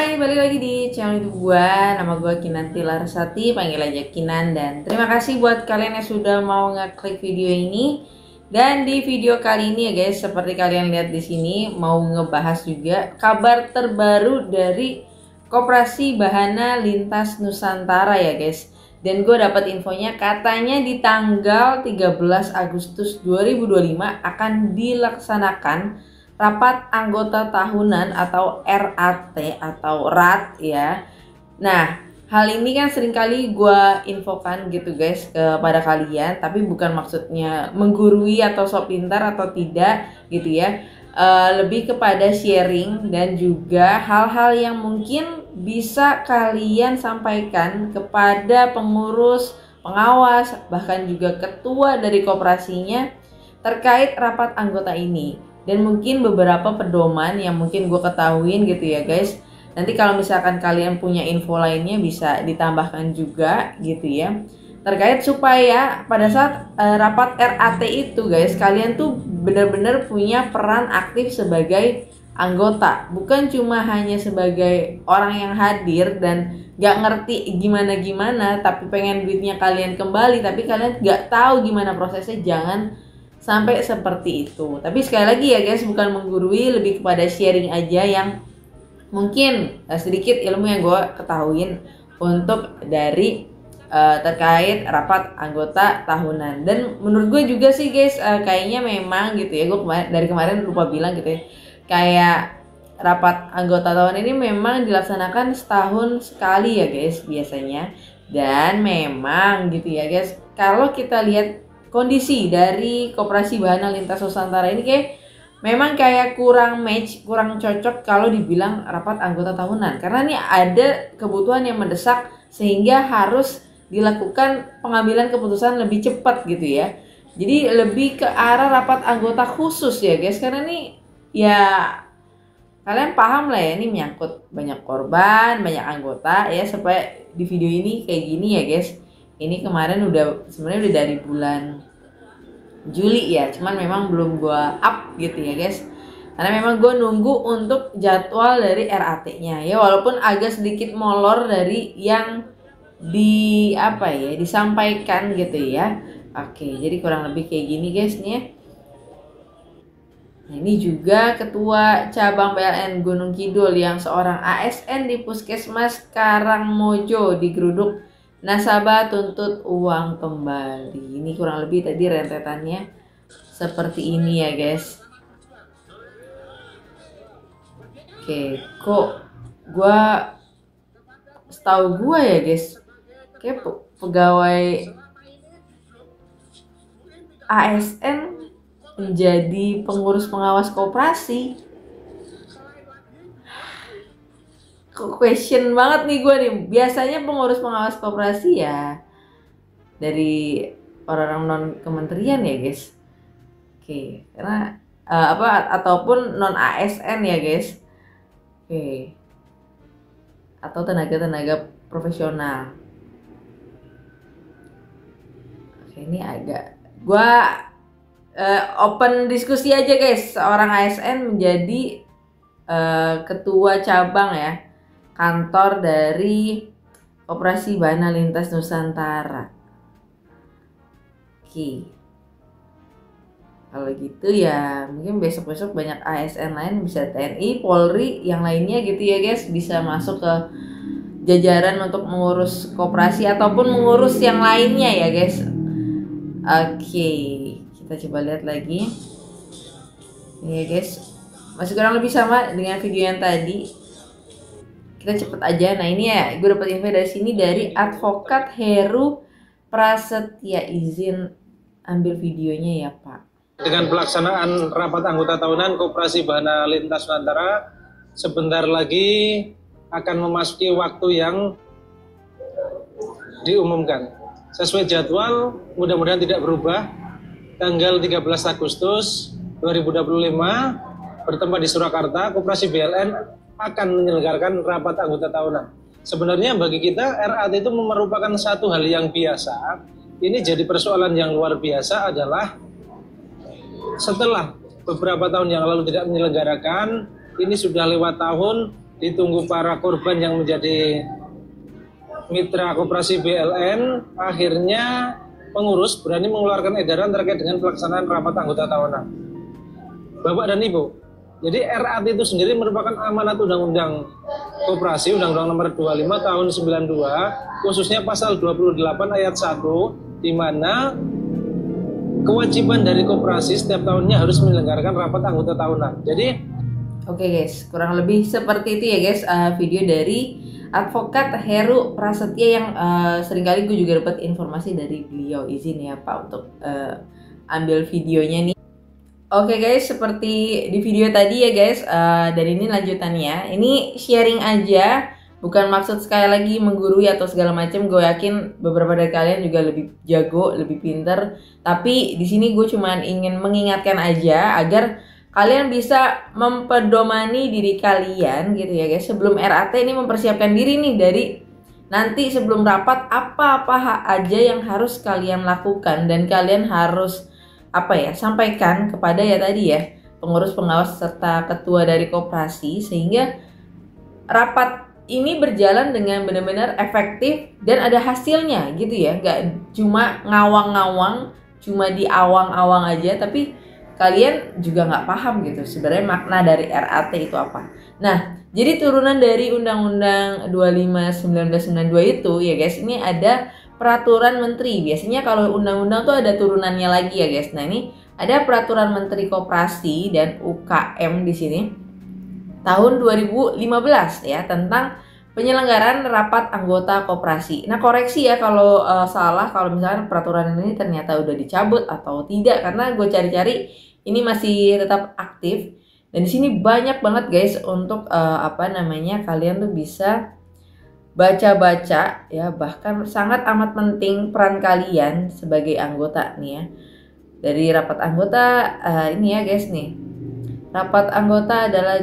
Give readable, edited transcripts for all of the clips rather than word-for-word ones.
Hai, balik lagi di channel YouTube gua. Nama gua Kinanti Larsati, panggil aja Kinan. Dan terima kasih buat kalian yang sudah mau ngeklik video ini. Dan di video kali ini ya guys, seperti kalian lihat di sini, mau ngebahas juga kabar terbaru dari Koperasi Bahana Lintas Nusantara ya guys. Dan gue dapat infonya katanya di tanggal 13 Agustus 2025 akan dilaksanakan rapat anggota tahunan atau RAT atau RAT ya. Nah, hal ini kan seringkali gue infokan gitu guys kepada kalian, tapi bukan maksudnya menggurui atau sok pintar atau tidak gitu ya. Lebih kepada sharing dan juga hal-hal yang mungkin bisa kalian sampaikan kepada pengurus, pengawas, bahkan juga ketua dari koperasinya terkait rapat anggota ini. Dan mungkin beberapa pedoman yang mungkin gue ketahuin gitu ya guys. Nanti kalau misalkan kalian punya info lainnya bisa ditambahkan juga gitu ya. Terkait supaya pada saat rapat RAT itu guys, kalian tuh benar-benar punya peran aktif sebagai anggota. Bukan cuma hanya sebagai orang yang hadir dan gak ngerti gimana-gimana, tapi pengen duitnya kalian kembali, tapi kalian gak tahu gimana prosesnya. Jangan sampai seperti itu. Tapi sekali lagi ya guys, bukan menggurui, lebih kepada sharing aja yang mungkin sedikit ilmu yang gue ketahuin untuk dari terkait rapat anggota tahunan. Dan menurut gue juga sih guys, kayaknya memang gitu ya, gue dari kemarin lupa bilang gitu ya, kayak rapat anggota tahunan ini memang dilaksanakan setahun sekali ya guys biasanya. Dan memang gitu ya guys, kalau kita lihat kondisi dari Koperasi Bahana Lintas Nusantara ini memang kayak kurang match, kurang cocok kalau dibilang rapat anggota tahunan. Karena ini ada kebutuhan yang mendesak sehingga harus dilakukan pengambilan keputusan lebih cepat gitu ya. Jadi lebih ke arah rapat anggota khusus ya guys. Karena ini ya kalian paham lah ya, ini menyangkut banyak korban, banyak anggota ya. Supaya di video ini kayak gini ya guys. Ini kemarin sebenarnya udah dari bulan Juli ya, cuman memang belum gua up gitu ya guys. Karena memang gue nunggu untuk jadwal dari RAT-nya ya, walaupun agak sedikit molor dari yang disampaikan gitu ya. Oke, jadi kurang lebih kayak gini guys nih ya. Nah, ini juga ketua cabang PLN Gunung Kidul yang seorang ASN di Puskesmas Karangmojo digeruduk. Nasabah tuntut uang kembali. Ini kurang lebih tadi rentetannya seperti ini ya guys. Oke, kok setahu gua ya guys, kayak pegawai ASN menjadi pengurus pengawas koperasi. Question banget nih gue nih. Biasanya pengurus pengawas koperasi ya dari orang-orang non kementerian ya guys. Oke, karena ataupun non ASN ya guys. Oke. Atau tenaga-tenaga profesional. Oke, ini agak gua open diskusi aja guys. Seorang ASN menjadi ketua cabang ya, kantor dari Koperasi Bahana Lintas Nusantara. Oke. Kalau gitu ya mungkin besok-besok banyak ASN lain, bisa TNI, Polri, yang lainnya gitu ya guys, bisa masuk ke jajaran untuk mengurus koperasi ataupun mengurus yang lainnya ya guys. Oke, kita coba lihat lagi. Ini ya guys, masih kurang lebih sama dengan video yang tadi. Kita cepet aja. Nah ini ya, gue dapat info dari sini dari advokat Heru Prasetya. Izin ambil videonya ya Pak. Dengan pelaksanaan rapat anggota tahunan Koperasi Bahana Lintas Nusantara, sebentar lagi akan memasuki waktu yang diumumkan. Sesuai jadwal, mudah-mudahan tidak berubah. Tanggal 13 Agustus 2025 bertempat di Surakarta, Koperasi BLN akan menyelenggarakan rapat anggota tahunan. Sebenarnya bagi kita RAT itu merupakan satu hal yang biasa. Ini jadi persoalan yang luar biasa adalah setelah beberapa tahun yang lalu tidak menyelenggarakan, ini sudah lewat tahun, ditunggu para korban yang menjadi mitra koperasi BLN, akhirnya pengurus berani mengeluarkan edaran terkait dengan pelaksanaan rapat anggota tahunan. Bapak dan Ibu, jadi RAT itu sendiri merupakan amanat Undang-Undang Koperasi, Undang-Undang Nomor 25 Tahun 92, khususnya pasal 28 ayat 1, di mana kewajiban dari koperasi setiap tahunnya harus menyelenggarakan rapat anggota tahunan. Jadi, oke guys, kurang lebih seperti itu ya guys, video dari Advokat Heru Prasetya yang seringkali gue juga dapat informasi dari beliau. Izin ya Pak untuk ambil videonya nih. Oke guys, seperti di video tadi ya guys, dan ini lanjutannya. Ini sharing aja, bukan maksud sekali lagi menggurui atau segala macam. Gue yakin beberapa dari kalian juga lebih jago, lebih pinter. Tapi di sini gue cuman ingin mengingatkan aja agar kalian bisa mempedomani diri kalian gitu ya guys. Sebelum RAT ini mempersiapkan diri nih dari nanti sebelum rapat apa-apa aja yang harus kalian lakukan dan kalian harus sampaikan kepada ya tadi ya pengurus pengawas serta ketua dari koperasi sehingga rapat ini berjalan dengan benar-benar efektif dan ada hasilnya gitu ya, nggak cuma ngawang-ngawang, cuma di awang-awang aja tapi kalian juga nggak paham gitu sebenarnya makna dari RAT itu apa. Nah, jadi turunan dari Undang-Undang 25 1992 itu ya guys, ini ada peraturan menteri. Biasanya kalau undang-undang tuh ada turunannya lagi ya guys. Nah, ini ada peraturan menteri koperasi dan UKM di sini tahun 2015 ya tentang penyelenggaraan rapat anggota koperasi. Nah, koreksi ya kalau salah, kalau misalkan peraturan ini ternyata udah dicabut atau tidak, karena gue cari-cari ini masih tetap aktif. Dan di sini banyak banget guys untuk kalian tuh bisa baca-baca ya, bahkan sangat amat penting peran kalian sebagai anggota nih ya. Dari rapat anggota ini ya guys nih. Rapat anggota adalah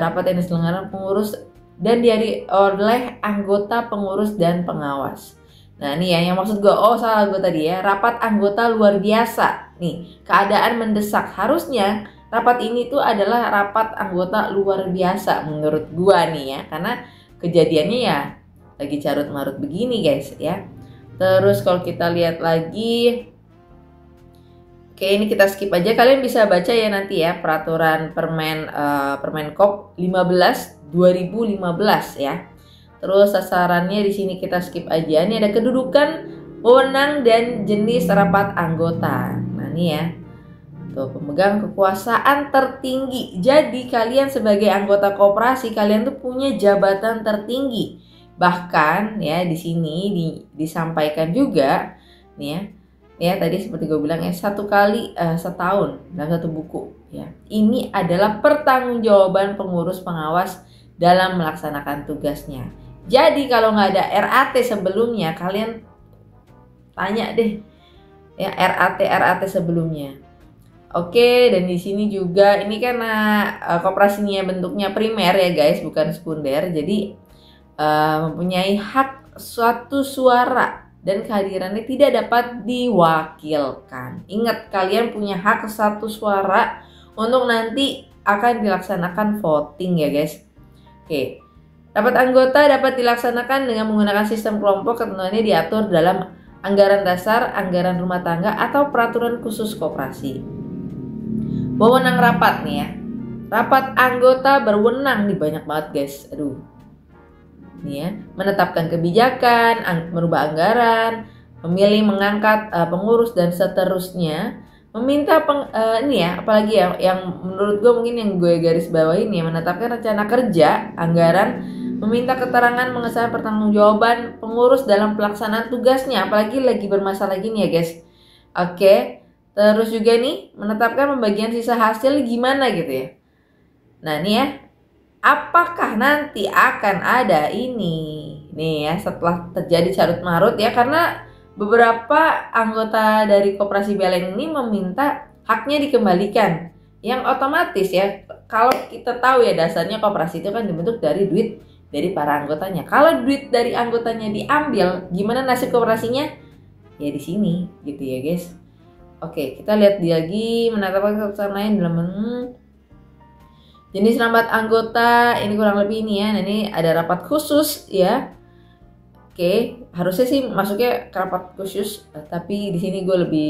rapat yang diselenggarakan pengurus dan dihadiri oleh anggota pengurus dan pengawas. Nah ini ya yang maksud gue, salah gue tadi ya, rapat anggota luar biasa. Nih, keadaan mendesak, harusnya rapat ini tuh adalah rapat anggota luar biasa menurut gue nih ya, karena kejadiannya ya lagi carut marut begini guys ya. Terus kalau kita lihat lagi, oke ini kita skip aja, kalian bisa baca ya nanti ya peraturan Permenkop 15 2015 ya. Terus sasarannya di sini kita skip aja. Ini ada kedudukan, wewenang dan jenis rapat anggota. Nah ini ya, tuh pemegang kekuasaan tertinggi. Jadi kalian sebagai anggota koperasi kalian tuh punya jabatan tertinggi. Bahkan ya di sini disampaikan juga nih ya. Ya tadi seperti gue bilang ya, 1 kali setahun dalam 1 buku ya. Ini adalah pertanggungjawaban pengurus pengawas dalam melaksanakan tugasnya. Jadi kalau nggak ada RAT sebelumnya, kalian tanya deh ya RAT sebelumnya. Oke, dan di sini juga ini karena koperasinya bentuknya primer ya guys, bukan sekunder. Jadi mempunyai hak suatu suara dan kehadirannya tidak dapat diwakilkan. Ingat, kalian punya hak satu suara untuk nanti akan dilaksanakan voting ya guys. Oke, rapat anggota dapat dilaksanakan dengan menggunakan sistem kelompok. Ketentuannya diatur dalam anggaran dasar, anggaran rumah tangga, atau peraturan khusus koperasi. Wewenang rapat nih ya. Rapat anggota berwenang nih, banyak banget guys. Aduh. Nih ya, menetapkan kebijakan, merubah anggaran, memilih, mengangkat pengurus dan seterusnya. Meminta ini ya, apalagi ya yang menurut gue mungkin yang gue garis bawahi ini ya, menetapkan rencana kerja, anggaran, meminta keterangan mengesahkan pertanggungjawaban pengurus dalam pelaksanaan tugasnya, apalagi lagi bermasalah gini ya guys. Oke, terus juga nih menetapkan pembagian sisa hasil gimana gitu ya. Nah nih ya, apakah nanti akan ada ini nih ya setelah terjadi carut marut ya, karena beberapa anggota dari koperasi BLN ini meminta haknya dikembalikan, yang otomatis ya kalau kita tahu ya dasarnya koperasi itu kan dibentuk dari duit dari para anggotanya. Kalau duit dari anggotanya diambil, gimana nasib koperasinya? Ya di sini gitu ya guys. Oke, kita lihat lagi menetapkan keputusan lain dalam Jenis rapat anggota ini kurang lebih ini ya. Nah, ini ada rapat khusus ya. Oke, harusnya sih masuknya ke rapat khusus, tapi di sini gue lebih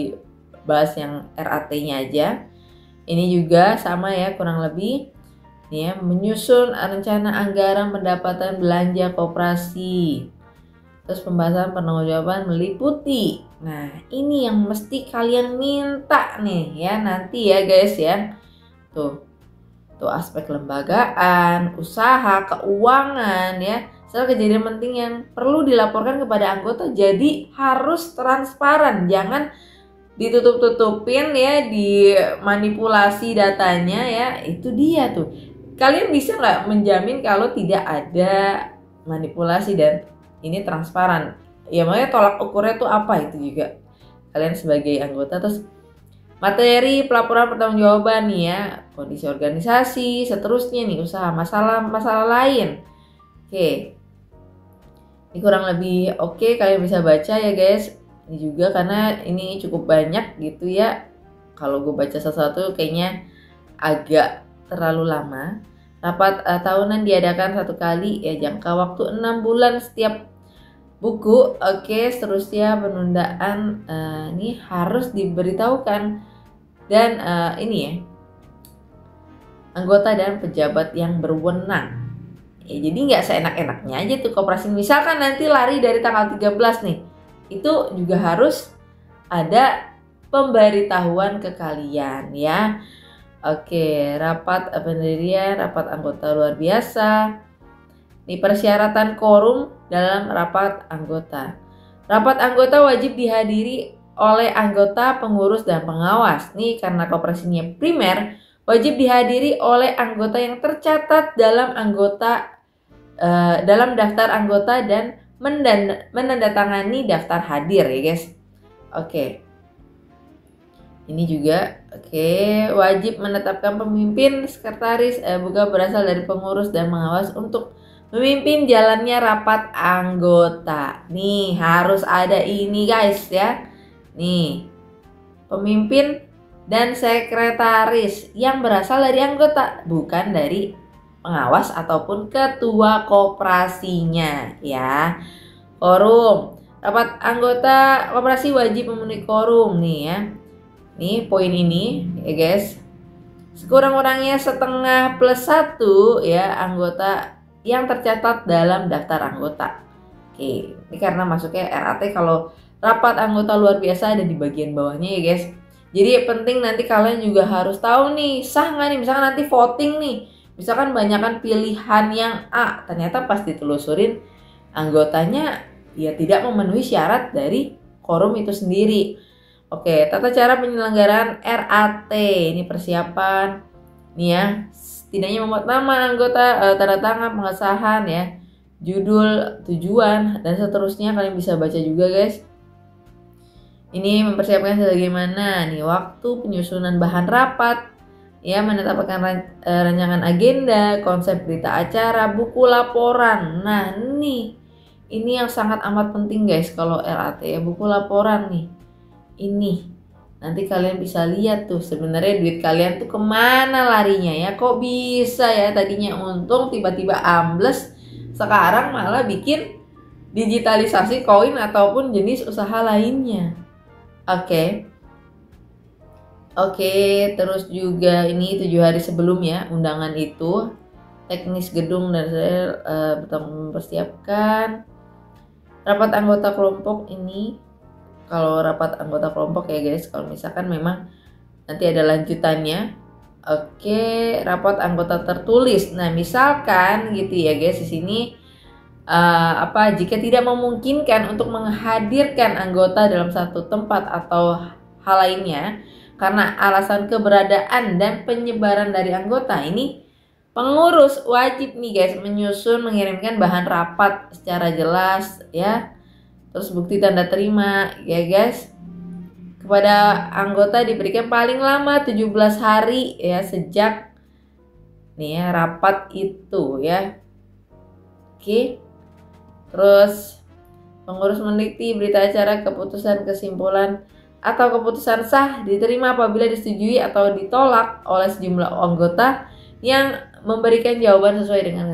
bahas yang RAT-nya aja. Ini juga sama ya kurang lebih. Ini ya, menyusun rencana anggaran pendapatan belanja koperasi. Terus pembahasan pertanggungjawaban meliputi. Nah, ini yang mesti kalian minta nih ya nanti ya guys ya. Tuh aspek kelembagaan, usaha, keuangan ya. Serta kejadian penting yang perlu dilaporkan kepada anggota, jadi harus transparan, jangan ditutup-tutupin ya, dimanipulasi datanya ya. Itu dia tuh. Kalian bisa nggak menjamin kalau tidak ada manipulasi dan ini transparan? Ya makanya tolak ukurnya tuh apa itu juga. Kalian sebagai anggota. Terus materi pelaporan pertanggungjawaban nih ya, kondisi organisasi, seterusnya nih usaha, masalah lain. Oke. Ini kurang lebih oke, kalian bisa baca ya guys. Ini juga karena ini cukup banyak gitu ya. Kalau gue baca satu-satu kayaknya agak terlalu lama. Rapat tahunan diadakan 1 kali ya, jangka waktu 6 bulan setiap buku. Oke, seterusnya penundaan ini harus diberitahukan. Dan ini ya, anggota dan pejabat yang berwenang. Ya, jadi nggak seenak-enaknya aja tuh koperasi. Misalkan nanti lari dari tanggal 13 nih, itu juga harus ada pemberitahuan ke kalian ya. Oke, rapat pendirian, rapat anggota luar biasa. Ini persyaratan quorum dalam rapat anggota. Rapat anggota wajib dihadiri oleh anggota, pengurus, dan pengawas. Nih karena koperasinya primer, wajib dihadiri oleh anggota yang tercatat dalam dalam daftar anggota dan menandatangani daftar hadir ya guys. Oke. Ini juga wajib menetapkan pemimpin, sekretaris, bukan berasal dari pengurus dan pengawas untuk memimpin jalannya rapat anggota. Nih harus ada ini guys ya. Nih pemimpin dan sekretaris yang berasal dari anggota, bukan dari pengawas ataupun ketua koperasinya ya. Quorum. Rapat anggota koperasi wajib memenuhi quorum nih ya. Nih poin ini ya guys. Sekurang-kurangnya setengah plus 1 ya anggota yang tercatat dalam daftar anggota. Oke, ini karena masuknya RAT. Kalau rapat anggota luar biasa ada di bagian bawahnya ya guys. Jadi penting nanti kalian juga harus tahu nih, sah nggak nih, misalkan nanti voting nih. Misalkan banyakkan pilihan yang A, ternyata pas ditelusurin anggotanya ya tidak memenuhi syarat dari quorum itu sendiri. Oke, tata cara penyelenggaraan RAT, ini persiapan nih ya. Setidaknya membuat nama anggota, tanda tangan, pengesahan ya, judul, tujuan, dan seterusnya. Kalian bisa baca juga guys. Ini mempersiapkan sebagaimana nih waktu penyusunan bahan rapat, ya, menetapkan rancangan agenda, konsep berita acara, buku laporan. Nah ini yang sangat amat penting guys kalau RAT ya, buku laporan nih. Ini nanti kalian bisa lihat tuh sebenarnya duit kalian tuh kemana larinya ya. Kok bisa ya tadinya untung tiba-tiba ambles, sekarang malah bikin digitalisasi koin ataupun jenis usaha lainnya. Oke, terus juga ini 7 hari sebelum ya undangan itu, teknis gedung dan saya mempersiapkan rapat anggota kelompok. Ini kalau rapat anggota kelompok ya guys, kalau misalkan memang nanti ada lanjutannya. Oke, rapat anggota tertulis. Nah misalkan gitu ya guys, di sini jika tidak memungkinkan untuk menghadirkan anggota dalam satu tempat atau hal lainnya karena alasan keberadaan dan penyebaran dari anggota, ini pengurus wajib nih guys menyusun, mengirimkan bahan rapat secara jelas ya. Terus bukti tanda terima ya guys. Kepada anggota diberikan paling lama 17 hari ya sejak nih ya rapat itu ya. Oke. Terus pengurus meneliti berita acara, keputusan, kesimpulan atau keputusan sah diterima apabila disetujui atau ditolak oleh sejumlah anggota yang memberikan jawaban sesuai dengan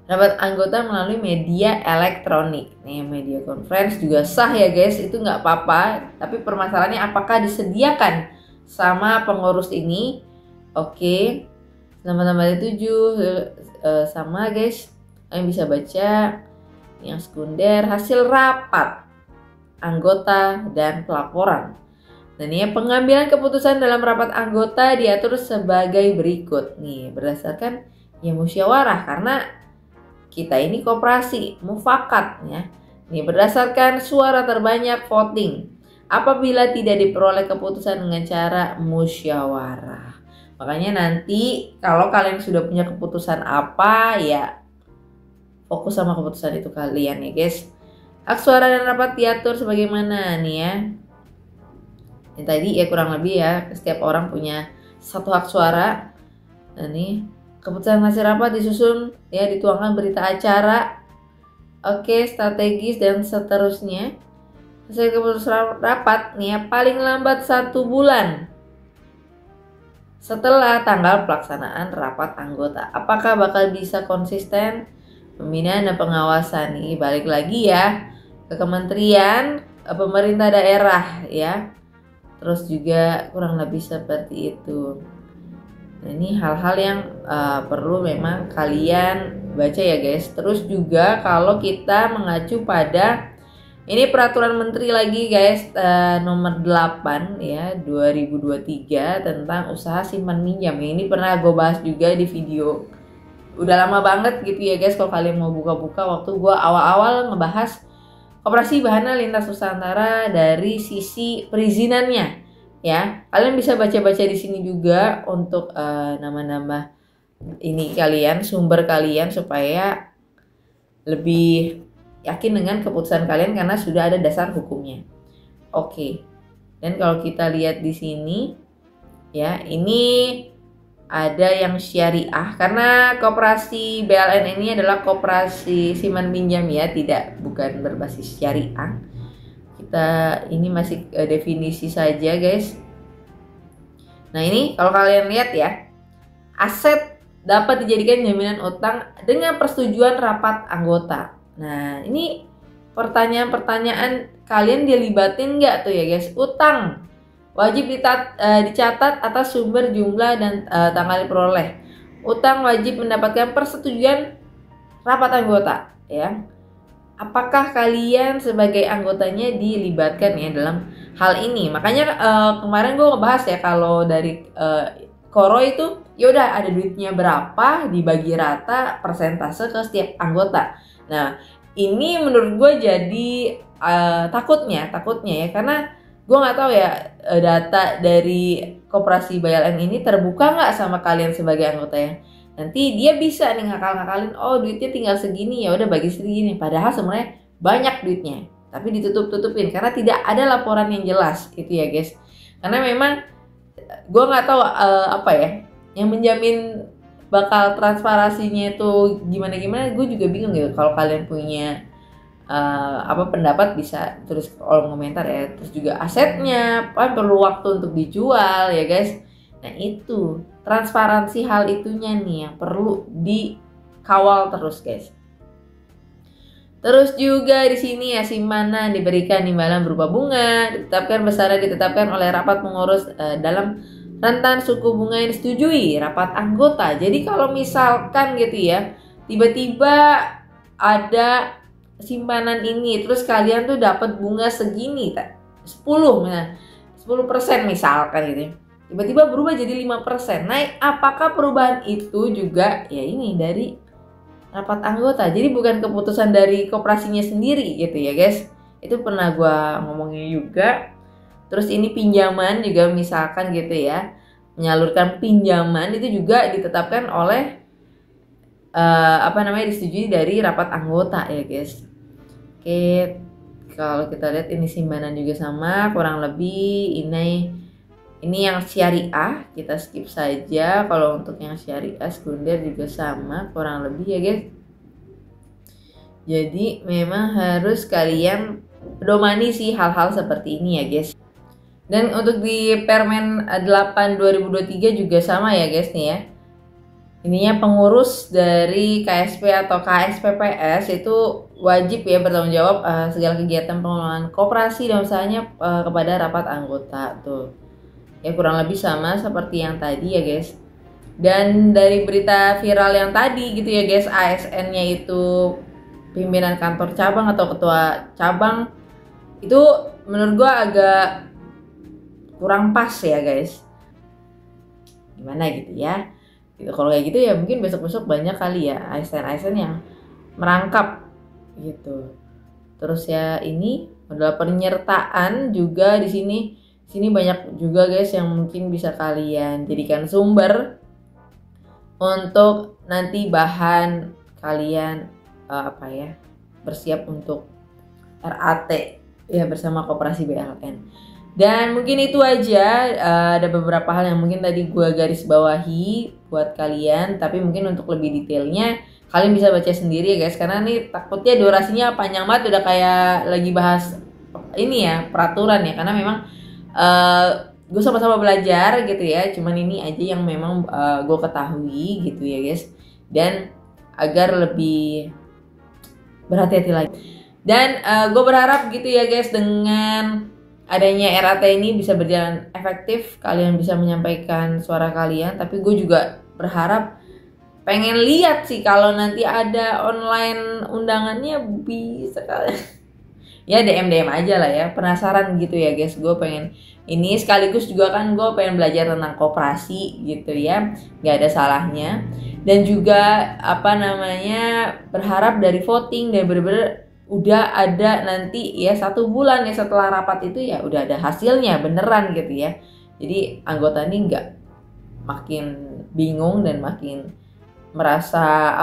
rapat anggota melalui media elektronik. Nih, media conference juga sah ya guys, itu nggak apa-apa. Tapi permasalahannya apakah disediakan sama pengurus ini? Oke, nomor 7 sama guys. Kalian bisa baca yang sekunder, hasil rapat anggota dan pelaporan. Dan ini pengambilan keputusan dalam rapat anggota diatur sebagai berikut. Nih, berdasarkan ya musyawarah karena kita ini koperasi mufakat ya. Ini berdasarkan suara terbanyak voting. Apabila tidak diperoleh keputusan dengan cara musyawarah. Makanya nanti kalau kalian sudah punya keputusan apa ya fokus sama keputusan itu kalian ya guys. Hak suara dan rapat diatur sebagaimana nih ya. Ini tadi ya kurang lebih ya setiap orang punya satu hak suara. Nah nih keputusan hasil rapat disusun ya dituangkan berita acara, oke strategis dan seterusnya. Hasil keputusan rapat nih ya paling lambat 1 bulan setelah tanggal pelaksanaan rapat anggota. Apakah bakal bisa konsisten? Pembinaan dan pengawasan nih balik lagi ya ke kementerian, pemerintah daerah ya. Terus juga kurang lebih seperti itu. Nah, ini hal-hal yang perlu memang kalian baca ya guys. Terus juga kalau kita mengacu pada ini peraturan menteri lagi guys nomor 8 ya 2023 tentang usaha simpan minjam. Ini pernah gue bahas juga di video. Udah lama banget gitu ya guys kalau kalian mau buka-buka waktu gue awal-awal ngebahas Koperasi Bahana Lintas Nusantara dari sisi perizinannya. Ya, kalian bisa baca-baca di sini juga untuk nama-nama ini kalian, sumber kalian supaya lebih yakin dengan keputusan kalian karena sudah ada dasar hukumnya. Oke. Dan kalau kita lihat di sini ya, ini ada yang syariah karena koperasi BLN ini adalah koperasi simpan pinjam ya, bukan berbasis syariah. Kita ini masih definisi saja guys. Nah ini kalau kalian lihat ya, aset dapat dijadikan jaminan utang dengan persetujuan rapat anggota. Nah ini pertanyaan-pertanyaan kalian dilibatin nggak tuh ya guys? Utang wajib dicatat atas sumber, jumlah dan tanggal diperoleh. Utang wajib mendapatkan persetujuan rapat anggota ya. Apakah kalian sebagai anggotanya dilibatkan ya dalam hal ini? Makanya kemarin gue ngebahas ya kalau dari Koro itu ya udah ada duitnya berapa dibagi rata persentase ke setiap anggota. Nah ini menurut gue jadi takutnya ya karena gue nggak tahu ya data dari koperasi BLN ini terbuka nggak sama kalian sebagai anggota ya. Nanti dia bisa nih ngakal-ngakalin, oh duitnya tinggal segini ya udah bagi segini. Padahal sebenarnya banyak duitnya, tapi ditutup-tutupin karena tidak ada laporan yang jelas itu ya guys. Karena memang gue nggak tahu apa ya yang menjamin bakal transparansinya itu gimana. Gue juga bingung gitu. Kalau kalian punya pendapat bisa tulis ke kolom komentar ya. Terus juga asetnya perlu waktu untuk dijual ya guys. Nah itu transparansi hal itunya nih yang perlu dikawal terus guys. Terus juga di sini ya simpanan diberikan imbalan berupa bunga, ditetapkan besarnya ditetapkan oleh rapat pengurus dalam rentan suku bunga yang disetujui rapat anggota. Jadi kalau misalkan gitu ya, tiba-tiba ada simpanan ini terus kalian tuh dapat bunga segini 10 misalkan gitu. Tiba-tiba berubah jadi 5%. Nah, apakah perubahan itu juga ya ini dari rapat anggota? Jadi bukan keputusan dari koperasinya sendiri gitu ya guys. Itu pernah gua ngomongin juga. Terus ini pinjaman juga misalkan gitu ya. Menyalurkan pinjaman itu juga ditetapkan oleh disetujui dari rapat anggota ya guys. Oke, kalau kita lihat ini simpanan juga sama kurang lebih ini yang syariah kita skip saja. Kalau untuk yang syariah sekunder juga sama kurang lebih ya guys. Jadi memang harus kalian pedomani sih hal-hal seperti ini ya guys. Dan untuk di Permen 8 2023 juga sama ya guys nih ya. ininya pengurus dari KSP atau KSPPS itu wajib ya bertanggung jawab segala kegiatan pengelolaan koperasi dan usahanya kepada rapat anggota tuh. Ya kurang lebih sama seperti yang tadi ya guys. Dan dari berita viral yang tadi gitu ya guys, ASN-nya itu pimpinan kantor cabang atau ketua cabang, itu menurut gua agak kurang pas ya guys. Gimana gitu ya. Gitu. Kalau kayak gitu ya mungkin besok-besok banyak kali ya ASN yang merangkap gitu. Terus ya ini adalah penyertaan juga di sini. Sini banyak juga guys yang mungkin bisa kalian jadikan sumber untuk nanti bahan kalian bersiap untuk RAT ya bersama Koperasi BLN. Dan mungkin itu aja, ada beberapa hal yang mungkin tadi gue garis bawahi buat kalian, tapi mungkin untuk lebih detailnya kalian bisa baca sendiri ya guys, karena nih takutnya durasinya panjang banget udah kayak lagi bahas ini ya peraturan ya, karena memang gue sama-sama belajar gitu ya, cuman ini aja yang memang gue ketahui gitu ya guys, dan agar lebih berhati-hati lagi. Dan gue berharap gitu ya guys, dengan adanya RAT ini bisa berjalan efektif, kalian bisa menyampaikan suara kalian. Tapi gue juga berharap pengen lihat sih kalau nanti ada online undangannya bisa kalian ya DM aja lah ya, penasaran gitu ya guys. Gue pengen ini sekaligus juga kan gue pengen belajar tentang koperasi gitu ya, nggak ada salahnya. Dan juga berharap dari voting dan bener-bener udah ada nanti ya 1 bulan ya setelah rapat itu ya udah ada hasilnya beneran gitu ya. Jadi anggota ini nggak makin bingung dan makin merasa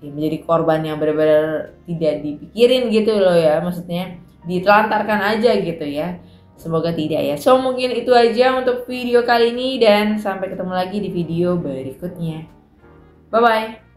menjadi korban yang benar-benar tidak dipikirin gitu loh ya, maksudnya ditelantarkan aja gitu ya. Semoga tidak ya. So mungkin itu aja untuk video kali ini dan sampai ketemu lagi di video berikutnya. Bye bye.